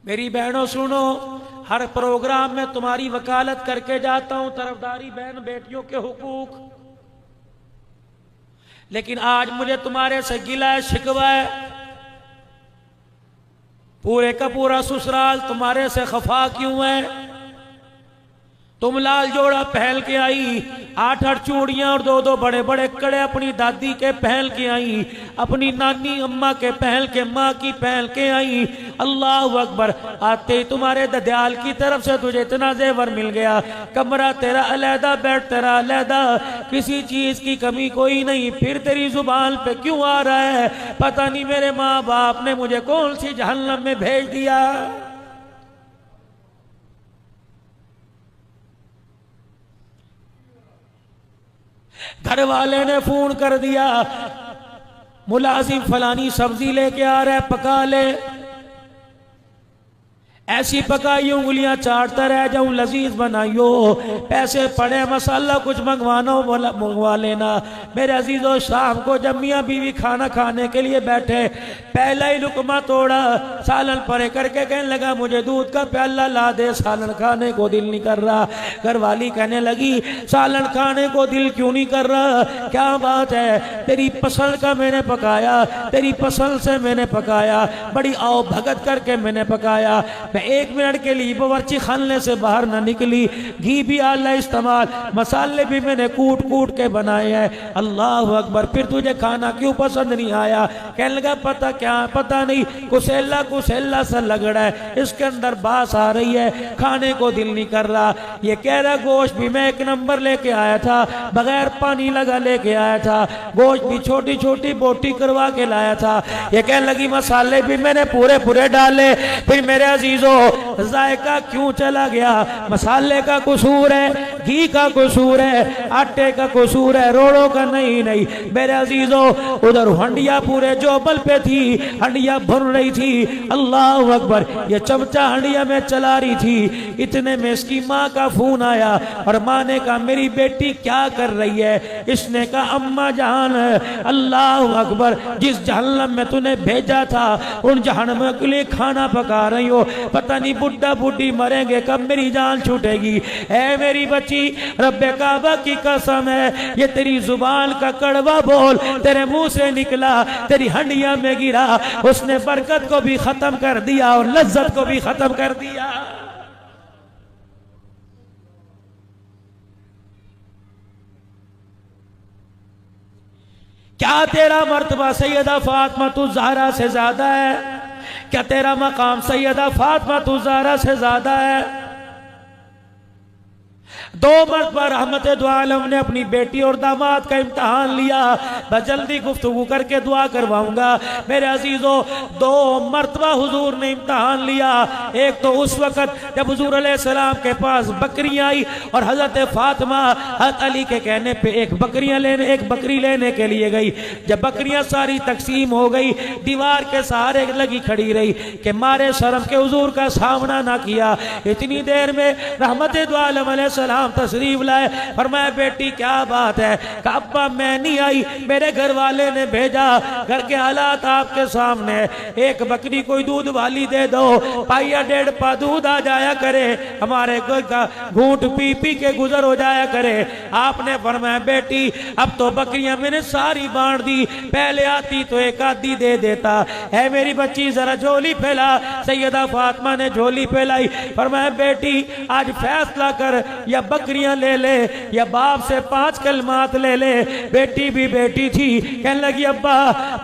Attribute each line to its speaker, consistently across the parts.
Speaker 1: मेरी बहनों सुनो, हर प्रोग्राम में तुम्हारी वकालत करके जाता हूं, तरफदारी बहन बेटियों के हुकूक, लेकिन आज मुझे तुम्हारे से गिला है, शिकवा है। पूरे का पूरा ससुराल तुम्हारे से खफा क्यों है? तुम लाल जोड़ा पहन के आई, 8-8 चूड़ियां और 2-2 बड़े बड़े कड़े अपनी दादी के पहन के आई, अपनी नानी अम्मा के पहन के, माँ की पहन के आई। अल्लाह अकबर। आते ही तुम्हारे ददयाल की तरफ से तुझे इतना जेवर मिल गया, कमरा तेरा अलहदा, बेड तेरा अलहदा, किसी चीज की कमी कोई नहीं। फिर तेरी जुबान पे क्यों आ रहा है? पता नहीं मेरे माँ बाप ने मुझे कौन सी जहन्नम में भेज दिया। घर वाले ने फोन कर दिया, मुलाजिम फलानी सब्जी लेके आ रहा है, पका ले। ऐसी पकाई उंगलियां चाटता रह जाऊं, लजीज बनाइयो। पैसे पड़े, मसाला कुछ मंगवाना हो मंगवा लेना। मेरे अजीजों, शाम को जब मियाँ बीवी खाना खाने के लिए बैठे, पहला ही लुकमा तोड़ा, सालन परे करके कहने लगा मुझे दूध का प्याला ला दे, सालन खाने को दिल नहीं कर रहा। घरवाली कहने लगी सालन खाने को दिल क्यों नहीं कर रहा? क्या बात है? तेरी पसंद का मैंने पकाया, तेरी पसंद से मैंने पकाया, बड़ी आओ भगत करके मैंने पकाया। मैं 1 मिनट के लिए बावर्ची खाने से बाहर ना निकली, घी भी आला इस्तेमाल, मसाले भी मैंने कूट कूट के बनाए हैं। अल्लाह अकबर। फिर तुझे खाना क्यों पसंद नहीं आया? कहने लगा पता क्या, पता नहीं, कुसेला कुसेला सा लग रहा है, इसके अंदर बास आ रही है, खाने को दिल नहीं कर रहा। ये कह रहा गोश्त भी मैं 1 नंबर लेके आया था, बगैर पानी लगा लेके आया था, गोश्त भी छोटी छोटी बोटी करवा के लाया था। ये कहने लगी मसाले भी मैंने पूरे पूरे डाले। फिर मेरे अजीजों, जायका क्यों चला गया? मसाले का कसूर है, घी का कसूर है, आटे का कसूर है, रोड़ों का नहीं। नहीं मेरे अजीजों, उधर हंडिया पूरे जोबल पे थी, हंडिया भर रही थी। अल्लाह अकबर। ये चमचा हंडिया में चला रही थी, इतने में इसकी माँ का फोन आया और माँ ने कहा मेरी बेटी क्या कर रही है? इसने कहा अम्मा जान, अल्लाह अकबर, जिस जहन्नम में तूने भेजा था उन जहन्नम के लिए खाना पका रही हो। पता नहीं बुढ़ा बुढ़ी मरेंगे कब मेरी जान छूटेगी। ऐ मेरी बच्ची, रब्बे काबा की कसम है, ये तेरी जुबान का कड़वा बोल तेरे मुंह से निकला, तेरी हंडिया में गिरा, उसने बरकत को भी खत्म कर दिया और लज्जत को भी खत्म कर दिया। क्या तेरा मर्तबा सैयदा फातिमा तु ज़हरा से ज्यादा है? क्या तेरा मकाम सैयदा फातिमा तु ज़हरा से ज्यादा है? 2 मरतबा रहमत दो आलम ने अपनी बेटी और दामाद का इम्तहान लिया। मैं जल्दी गुफ्तगू करके दुआ करवाऊंगा। मेरे अजीजों, 2 मरतबा हुजूर ने इम्तहान लिया। एक तो उस वक़्त जब हुजूर अलैहिस्सलाम के पास बकरियां आई और हजरत फातिमा हजरत अली के कहने पे एक बकरी लेने के लिए गई। जब बकरियां सारी तकसीम हो गई, दीवार के सहारे लगी खड़ी रही कि मारे शर्म के हुजूर का सामना ना किया। इतनी देर में रहमत दो आलम अलैहिस्सलाम तशरीफ लाए। फरमाया बेटी क्या बात है? अब्बा मैं नहीं आई, मेरे घर वाले ने भेजा, घर के हालात आपके सामने, एक बकरी कोई दूध वाली दे दो, पाइया 1.5 पा दूध आ जाया करे, हमारे घूंट पी पी के गुजर हो जाया करे। आपने फरमाया बेटी अब तो बकरियां मैंने सारी बांट दी, पहले आती तो एक आधी दे देता है। मेरी बच्ची जरा झोली फैला। सैयदा फातिमा ने झोली फैलाई। फरमाया बेटी आज फैसला कर, या बकरियां ले ले या बाप से 5 कलमात ले ले। बेटी भी बेटी थी, कहने लगी अब्बा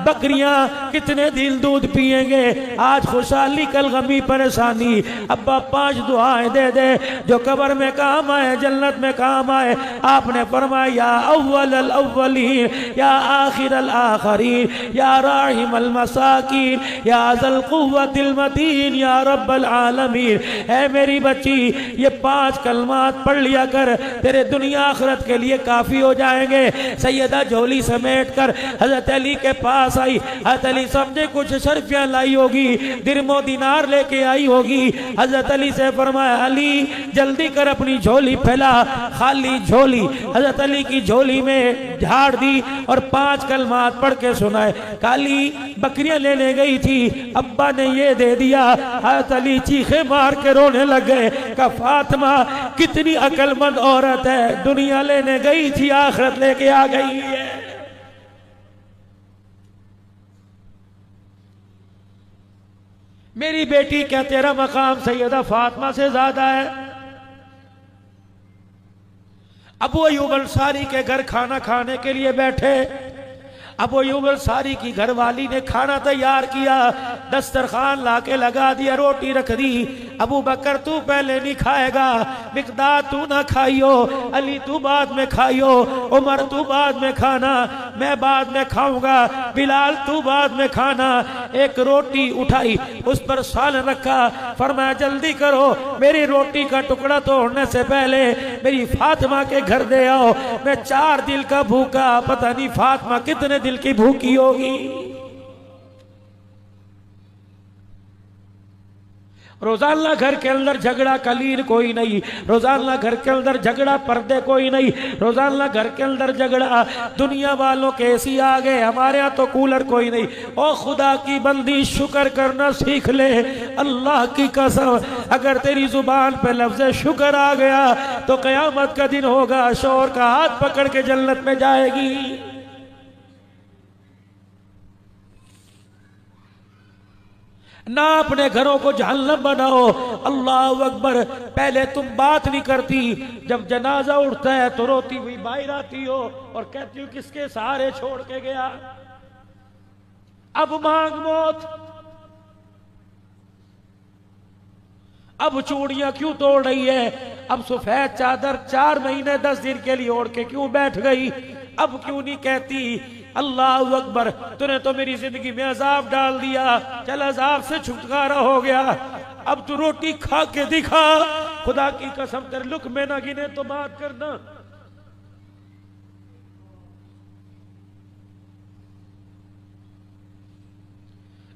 Speaker 1: बकरियां कितने दिन दूध पिएंगे, आज खुशहाली कल गमी परेशानी। अब्बा 5 दुआएं दे दे जो कब्र में काम आए, जन्नत में काम आए। आपने फरमाया या अव्वल अल अव्वलीन, या आखिर अल आखिरीन, या राहिम अल मसाकीन, या ज़ल कुव्वतिल मतीन, या रब्बल आलमीन। है मेरी बच्ची ये 5 कलमात पढ़ लिया कर, तेरे दुनिया आखिरत के लिए काफी हो जाएंगे। सैयदा झोली समेट कर हजरत अली के पास आई। हजरत अली समझे कुछ शर्फियां लाई होगी, दिरमो दिनार लेके आई होगी। हजरत अली से फरमाया अली जल्दी कर अपनी झोली फैला। खाली झोली, हजरत अली की झोली में झाड़ दी और 5 कलमात पढ़ के सुनाए। काली बकरियां लेने गई थी, अब्बा ने ये दे दिया। हज़रत अली चीखे मार के रोने लग गए। का फातिमा कितनी अक्लमंद औरत है, दुनिया लेने गई थी आखिरत लेके आ गई है। मेरी बेटी क्या तेरा मकाम सैयदा फातिमा से ज्यादा है? अबू अय्यूब अंसारी के घर खाना खाने के लिए बैठे। अबू अय्यूब अंसारी की घरवाली ने खाना तैयार किया, दस्तरखान लाके लगा दिया, रोटी रख दी। अबू बकर तू पहले नहीं खाएगा, मिकदाद तू ना खाइयो, अली तू बाद में खाइयो, उमर तू बाद में खाना, मैं बाद में खाऊंगा, बिलाल तू बाद में खाना। एक रोटी उठाई, उस पर सालन रखा, फरमाया जल्दी करो, मेरी रोटी का टुकड़ा तोड़ने से पहले मेरी फातिमा के घर दे आओ। मैं 4 दिन का भूखा, पता नहीं फातिमा कितने दिल की भूखी होगी। रोजाना घर के अंदर झगड़ा कलील कोई नहीं, रोजाना घर के अंदर झगड़ा पर्दे कोई नहीं, रोजाना घर के अंदर झगड़ा दुनिया वालों के एसी आ गए, हमारे यहाँ तो कूलर कोई नहीं। ओ खुदा की बंदी शुक्र करना सीख ले, अल्लाह की कसम अगर तेरी जुबान पे लफ्ज़ शुक्र आ गया तो कयामत का दिन होगा, शोर का हाथ पकड़ के जन्नत में जाएगी। ना अपने घरों को जहन्नम बनाओ। अल्लाह अकबर। पहले तुम बात नहीं करती, जब जनाजा उठता है तो रोती हुई बाहर आती हो और कहती हो किसके सहारे छोड़ के गया। अब मांग मौत, अब चूड़ियां क्यों तोड़ रही है, अब सफेद चादर 4 महीने 10 दिन के लिए ओढ़ के क्यों बैठ गई, अब क्यों नहीं कहती अल्लाह अकबर, तूने तो मेरी जिंदगी में अजाब डाल दिया, चल अजाब से छुटकारा हो गया, अब तू रोटी खा के दिखा, खुदा की कसम तेरे लुक़मे ना गिने तो बात करना।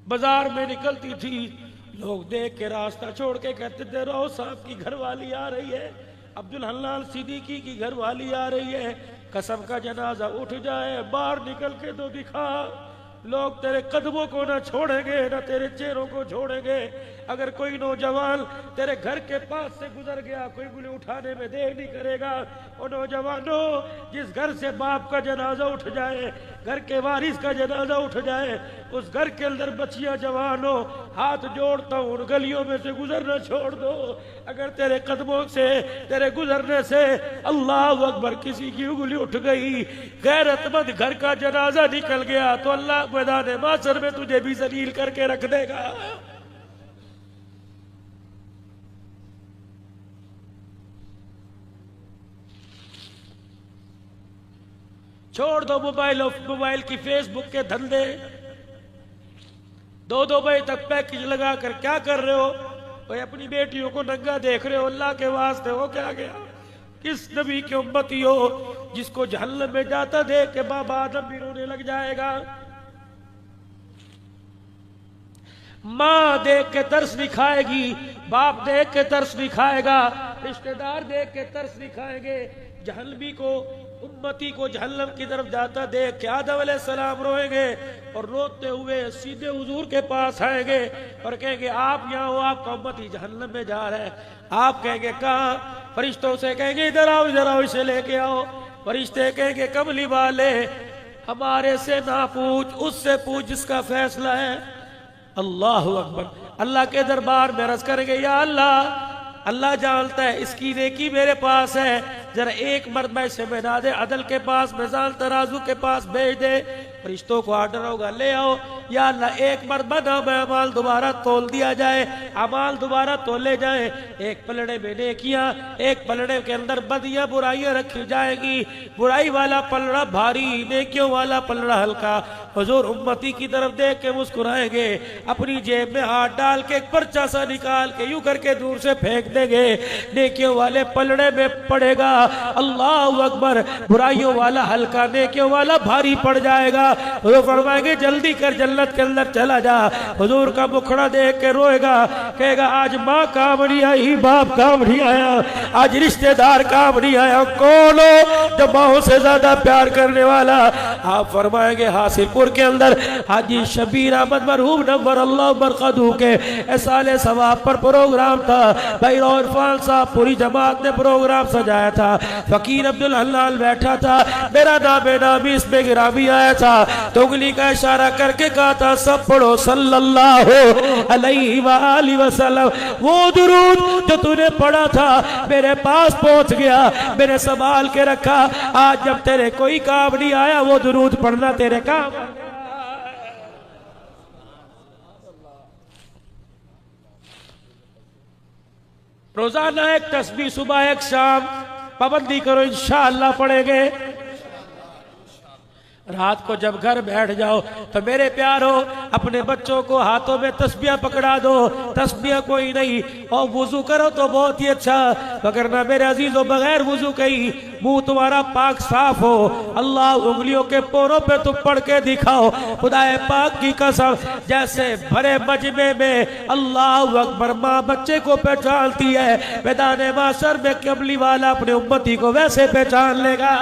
Speaker 1: बाजार में निकलती थी, लोग देख के रास्ता छोड़ के कहते थे रहो साहब की घरवाली आ रही है, अब्दुल हन्नान सिद्दीकी की घरवाली आ रही है, कसम का जनाजा उठ जाए, बाहर निकल के तो दिखा। लोग तेरे कदमों को ना छोड़ेंगे ना तेरे चेहरों को छोड़ेंगे। अगर कोई नौजवान तेरे घर के पास से गुजर गया, कोई उन्हें उठाने में देर नहीं करेगा। और नौजवानों, जिस घर से बाप का जनाजा उठ जाए, घर के वारिस का जनाजा उठ जाए, उस घर के अंदर बच्चियां जवानों, हाथ जोड़ता हूं उन गलियों में से गुजरना छोड़ दो। अगर तेरे कदमों से, तेरे गुजरने से अल्लाह अकबर किसी की उंगली उठ गई, गैरतमंद घर का जनाजा निकल गया, तो अल्लाह मैदान माशर में तुझे भी जलील करके रख देगा। छोड़ दो मोबाइल की फेसबुक के धंधे। 2-2 बजे तक पैकेज लगा कर क्या कर रहे हो भाई? अपनी बेटियों को नंगा देख रहे हो, अल्लाह के वास्ते हो क्या गया? किस नबी के उम्मती हो जिसको जहन्नम में जाता देख के बाबा आदम भी रोने लग जाएगा? माँ देख के तरस नहीं खाएगी, बाप देख के तरस नहीं खाएगा, रिश्तेदार देख के तरस नहीं खाएंगे। जहन्नमी को, उम्मती को जहन्नम की तरफ जाता देख के आदम अलैहिस्सलाम रोएंगे और रोते हुए सीधे हुजूर के पास आएंगे और कहेंगे आप यहाँ हो, आपका उम्मती जहन्नम में जा रहा है। आप कहेंगे कहाँ? फरिश्तों से कहेंगे इधर आओ, इधर आओ, इसे लेके आओ। फरिश्ते कहेंगे कमली वाले हमारे से ना पूछ, उससे पूछ जिसका फैसला है। अल्लाह अकबर। अल्लाह के दरबार में अर्ज करेंगे या अल्लाह, अल्लाह जानता है इसकी नेकी मेरे पास है, जरा एक मरतबा इसे बना दे, अदल के पास, मिजान तराजू के पास भेज दे। फरिश्तों को आर्डर होगा ले आओ। या अल्लाह एक मरतबा नाम अमाल दोबारा तोल दिया जाए, अमाल दोबारा तोले जाए। एक पलड़े में नेकियां, एक पलड़े के अंदर बदियां बुराइयां रखी जाएगी। बुराई वाला पलड़ा भारी, नेकियों वाला पलड़ा हल्का। हुजूर उम्मती की तरफ देख के मुस्कुराएंगे, अपनी जेब में हाथ डाल के एक पर्चा सा निकाल के यूं करके दूर से फेंक देंगे, नेकियों वाले पलड़े में पड़ेगा। अल्लाह अकबर। बुराइयों वाला हल्का, नेकियों वाला भारी पड़ जाएगा। वो फरमाएंगे जल्दी कर, जल्दी जन्नत के अंदर चला जा। हुजूर का मुखड़ा देख के रोएगा, कहेगा आज माँ काम नहीं आई, बाप काम नहीं आया, आज रिश्तेदार काम नहीं आया, कौन हो जो माँ से ज्यादा प्यार करने वाला? आप फरमाएंगे हासिलपुर के अंदर हाजी शबीर अहमद मरहूम नव्वर अल्लाह बरकतहू के साले सवाब पर प्रोग्राम था। भाई इरफान साहब पूरी जमात ने प्रोग्राम सजाया था। फकीर अब्दुल हलाल बैठा था, मेरा नाम नामी इसमें गिरामी आया था, तो उंगली का इशारा करके कहा था सब पढ़ो सल्लल्लाहु अलैहि वसल्लम। वो दुरूद जो तूने पढ़ा था मेरे पास पहुंच गया, मैंने संभाल के रखा। आज जब तेरे कोई काम नहीं आया वो दुरूद पढ़ना तेरे काम। रोजाना एक तस्बीह सुबह एक शाम पाबंदी करो, इंशाअल्लाह पढ़ेंगे। रात को जब घर बैठ जाओ तो मेरे प्यारो अपने बच्चों को हाथों में तस्बियां पकड़ा दो, तस्बियां कोई नहीं, और वुजू करो तो बहुत ही अच्छा, मगर ना मेरे अजीजों बगैर वुजू कहीं मुंह तुम्हारा पाक साफ हो। अल्लाह उंगलियों के पोरों पे तुम पढ़ के दिखाओ, खुदाए पाक की कसम, जैसे भरे मजमे में अल्लाह अकबर माँ बच्चे को पहचानती है, मैदान माशर में कमली वाला अपने उम्मती को वैसे पहचान लेगा।